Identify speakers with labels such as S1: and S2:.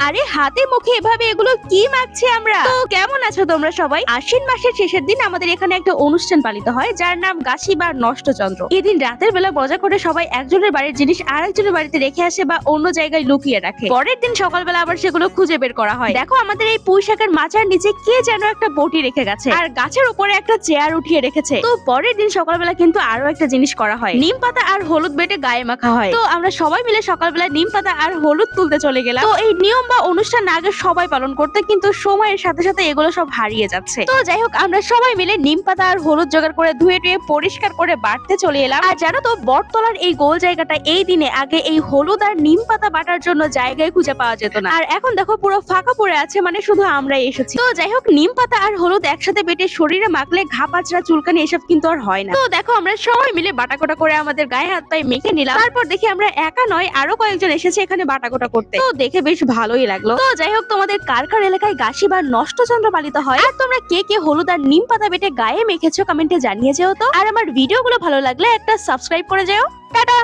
S1: আরে হাতে মুখে এভাবে এগুলো কি মাখছি আমরা? তো কেমন আছো তোমরা সবাই? আশ্বিন মাসের শেষের দিন আমাদের এখানে একটা অনুষ্ঠান পালিত হয় যার নাম গাছি বা নষ্টচন্দ্র। এদিন রাতের বেলা মজা করে সবাই একজনের বাড়ির জিনিস আরেকজনের বাড়িতে রেখে আসে বা অন্য জায়গায় লুকিয়ে রাখে। পরের দিন সকালবেলা আবার সেগুলো খুঁজে বের করা হয়। দেখো আমাদের এই পুঁই শাকের মাচার নিচে কে যেন একটা বটি রেখে গেছে আর গাছের উপরে একটা চেয়ার উঠিয়ে রেখেছে। তো পরের দিন সকালবেলা কিন্তু আরো একটা জিনিস করা হয়, নিম পাতা আর হলুদ বেটে গায়ে মাখা হয়। তো আমরা সবাই মিলে সকালবেলা নিম পাতা আর হলুদ তুলতে চলে গেলাম। তো এই নিয়ম বা অনুষ্ঠান আগে সবাই পালন করতে, কিন্তু সময়ের সাথে সাথে এগুলো সব হারিয়ে যাচ্ছে। তো যাই হোক, আমরা সবাই মিলে নিম পাতা আর হলুদ জোগাড় করে ধুয়ে টুয়ে পরিষ্কার করে বাড়তে চলে এলাম। আর জানো তো, বটতলার এই গোল জায়গাটা এই দিনে আগে এই হলুদ আর নিম পাতা বাটার জন্য জায়গায় খুঁজে পাওয়া যেত না, আর এখন দেখো পুরো ফাঁকা পড়ে আছে, মানে শুধু আমরাই এসেছি। তো যাই হোক, নিম পাতা আর হলুদ একসাথে বেটে শরীরে মাখলে ঘা পাচড়া চুলকানি এসব কিন্তু আর হয় না। তো দেখো আমরা সবাই মিলে বাটাকোটা করে আমাদের গায়ে হাত পায়ে মেখে নিলাম। তারপর দেখি আমরা একা নয়, আরো কয়েকজন এসেছে এখানে বাটাকোটা করতে। তো দেখে বেশ ভালোই লাগলো। তো যাই হোক, তোমাদের কার কার এলাকায় গাছি বা নষ্টচন্দ্র পালিত হয়, আর তোমরা কে কে হলুদ আর নিম পাতা বেটে গায়ে মেখেছো কমেন্টে জানিয়ে যেও তো। আর আমার ভিডিওগুলো ভালো লাগলে একটা সাবস্ক্রাইব করে যেও। টাটা।